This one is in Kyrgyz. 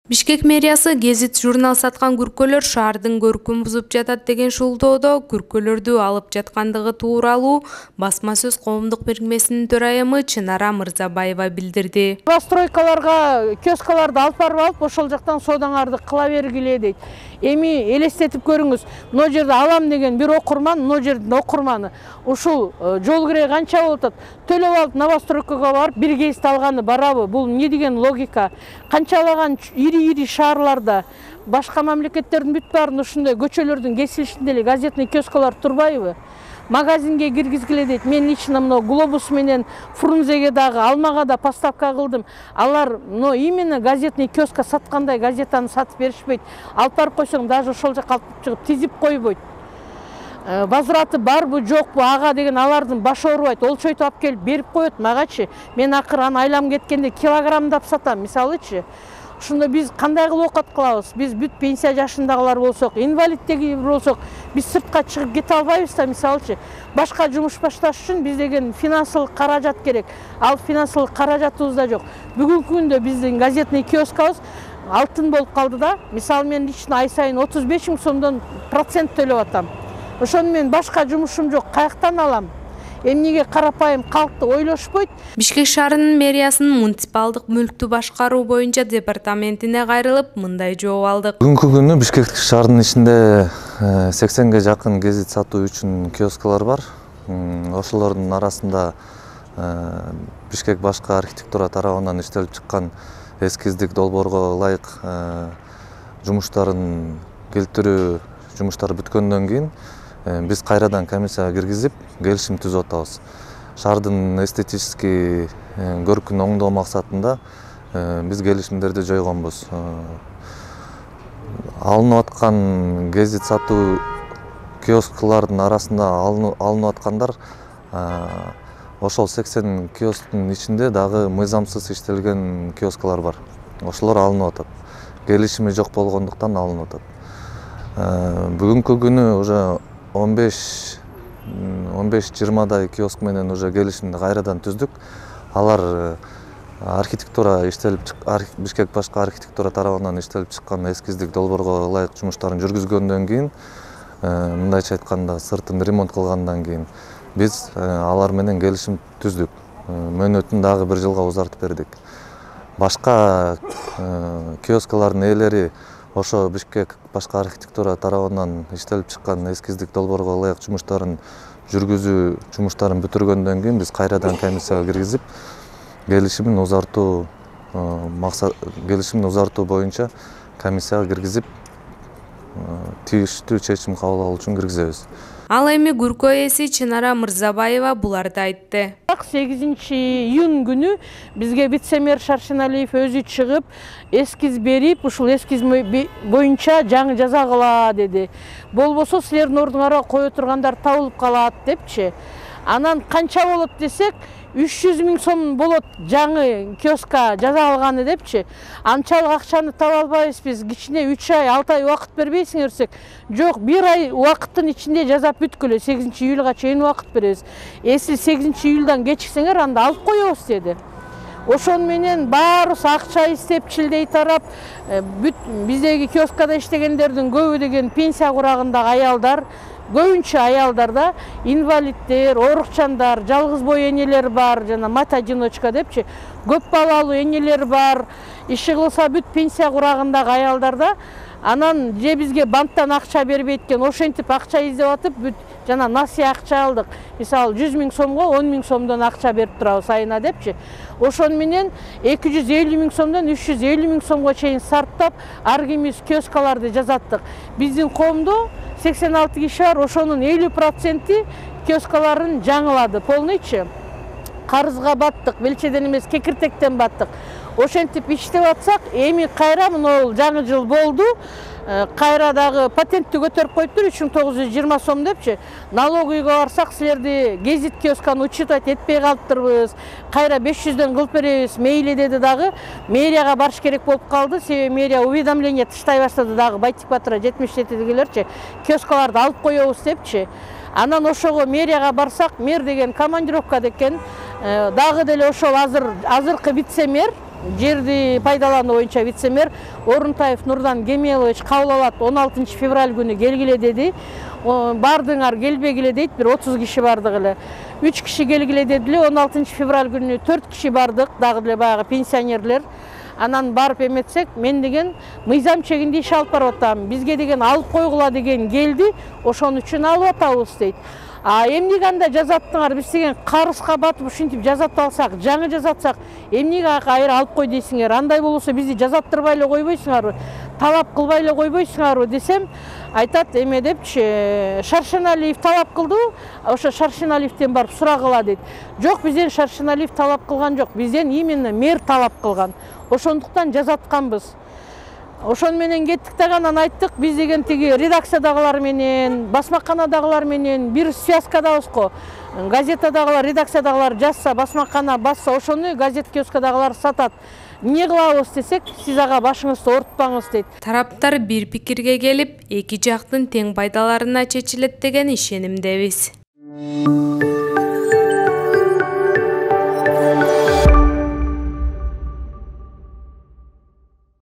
Бишкек мэриясы гезит журнал саткан күркөлөр шаардын көркүн бузуп жатат деген шултоодо күркөлөрдү алып жаткандыгы тууралуу басма сөз коомдук бирикмесинин төрайымы Чынара Мырзабаева билдирди. Новостройкаларга, киоскаларды алып барып алып, ошол жактан содаңарды кыла бергиле дейт. Эми элестетип көрүңүз, мына жерде алам деген бир окурман, мына жердин окурманы. Ушул жол кирей канча болуп атат? Төлөп алып новостройкага барып бир кезди алганы барабы? Бул эмне деген логика? Канчалаган ири шаарларда башка мамлекеттердин бүт баарын ушундай көчөлөрдүн кесилишинде эле газетный киоскалар турбайбы? Магазинге киргизгиле дейт. Мен лично мына Глобус менен Фрунзеге дагы, Алмага да поставка кылдым. Алар именно газетный киоска саткандай газетаны сатып беришпейт. Алып барып койсоң, даже ошол жака алып чыгып тизип койбойт. Возвраты барбы, жокпу, ага деген алардын башы оорубайт. Олчойтуп алып келип берип коет магачы. Мен акыры аны айлам кеткенде килограммдап сатам, мисалычы. Ушунда биз кандай кылып окат кылабыз? Биз бүт пенсия жашындагылар болсок, инвалиддеги болсок, биз сыртка чыгып кете албайбыз да, мисалычы. Башка жумуш башташ үчүн биз деген финансылык каражат керек. Ал финансылык каражатыбыз да жок. Бүгүнкү күндө биздин газетный киоскабыз алтын болуп калды да. Мисалы мен лично ай сайын 35 000 сомдон процент төлөп атам. Ошону мен башка жумушум жок, каяктан алам? Эмнеге карапайым калкты ойлошпойт? Бишкек шаарынын мэриясынын муниципалдык мүлктү башкаруу боюнча департаментине кайрылып, мындай жооп алдык. Бүгүнкү күнү Бишкек шаарынын ичинде 80ге жакын гезит сатуу үчүн киоскалар бар. Ошолордун арасында Бишкек башкы архитектура тарабынан иштелип чыккан эскиздик долбоорго ылайык жумуштарын келтирүү жумуштары бүткөндөн кийин биз кайрадан комиссияга киргизип, келишим түзүп атабыз. Шаардын эстетический көркүн оңдоо максатында биз келишимдерди жойгонбуз. Алынып аткан гезит сатуу киосклардын арасында алынып аткандар ошол 80 киосктун ичинде дагы мыйзамсыз иштелген киоскалар бар. Ошолор алынып атат. Келишими жок болгондуктан алынып атат. Бүгүнкү күнү уже 15-20 киоск менен уже келишимди кайрадан түздүк. Алар архитектура иштелип Бишкек башкы архитектура тарабынан иштелип чыккан эскиздик долбоорго ылайык жумуштарын жүргүзгөндөн кийин, мындайча айтканда, сыртын ремонт кылгандан кийин биз алар менен келишим түздүк. Мөөнөтүн дагы 1 жылга узартып бердик. Башка киоскалардын ээлери ошо Бишкек башкы архитектура тарабынан иштелип чыккан эскиздик долбоорго ылайык жумуштарын жүргүзүү жумуштарын бүтүргөндөн кийин биз кайрадан комиссияга киргизип, келишимин узартуу боюнча комиссияга киргизип, тийиштүү чечим кабыл алуу үчүн киргизебиз. Ал эми Күркө ээси Чынара Мырзабаева буларды айтты. 8-июнь күнү бизге вице-мэр Шаршеналиев өзү чыгып, эскиз берип, ушул эскиз боюнча жаңы жаза кыла деди. Болбосо силердин ордуңарга кое тургандар табылып калат депчи. Анан канча болот десек, 300 000 сом болот жаңы киоска жаза алганы депчи. Анчалык акчаны таба албайбыз биз. Кичине 3 ай, 6 ай убакыт бербейсиңерсек, жок, 1 ай убакыттын ичинде жазап бүткүлө, 8-июлга чейин убакыт беребиз. Эси 8-июлдан кечиксеңер, анда алып коебуз деди. Ошон менен баарыбыз акча издеп, чилдей тарап, бүт биздеги киоскада иштегендердин көбү деген пенсия курагындагы аялдар, көбүнчө аялдарда инвалиддер, оорукчандар, жалгыз бой энелер бар, жана мать-одиночка депчи, көп балалуу энелер бар. Иши кылса бүт пенсия курагындагы аялдарда, анан же бизге банктан акча бербейт экен, ошентип акча издеп атып, бүт жана насыя акча алдык. Мисалы 100 000 сомго 10 000 сомдон акча берип турабыз айына депчи. Ошон менен 250 000 сомдон 350 000 сомго чейин сарптап, ар кимибиз киоскаларды жазаттык. Биздин коомдо 86 киши бар, ошонун 50% киоскаларын жаңылады, полныйчы. Карызга баттык, белчеден эмес, кекиртектен баттык. Ошентип иштеп атсак, эми кайра мына жаңы жыл болду. Кайра дагы патентти көтөрүп коюптур 3920 сом депчи. Налогыйга барсак, силерди гезит киосканы учитать этпей калыптырбыз. Кайра 500дөн кылып беребиз, мейли деди дагы. Мэрияга барыш керек болуп калды. Себеби мэрия уведомление тыштай баштады дагы Байтик Батыра 77дегилерчи. Киоскаларды алып коебуз депчи. Анан ошого мэрияга барсак, мэр деген командировка декен. Дагы деле ошол азыркы вице-мэр жерди пайдалануу боюнча вице-мэр Орунтаев Нурдан Кемелович кабыл алат 16 февраль күнү келгиле деди. Бардыңар келбегиле дейт, бир 30 киши бардык эле. 3 киши келгиле дедиле, 16 февраль күнү 4 киши бардык, дагы деле баягы пенсионерлер. Анан барып эметсек, мен деген мыйзам чегинде иш алып барып атам. Бизге деген алып койгула деген келди, ошон үчүн алып атабыз дейт. Эмнеге анда жазаттыңар, биз деген карызга батып ушинтип жазат алсак, жаңы жазатсак, эмнеге кайра алып кой дейсиңер? Андай болсо бизди жазаттырбай эле койбойсуңарбы? Талап кылбай эле койбойсуңарбы десем, айтат эме депчи, Шаршеналиев талап кылды, ошо Шаршеналиевден барып сурагыла дейт. Жок, бизден Шаршеналиев талап кылган жок, бизден именно мэр талап кылган. Ошондуктан жазатканбыз. Ошон менен кеттик даган айттык, биз деген тиги редакциядагылар менен, басмаканадагылар менен бир связкадабыз го. Газетадагылар, редакциядагылар жазса, басмакана басса, ошону газет киоскадагылар сатат. Эмне кылабыз десек, сиз ага башыңызды оорутпаңыз дейт. Тараптар бир пикирге келип, эки жактын тең пайдаларына чечилет деген ишенимдебиз.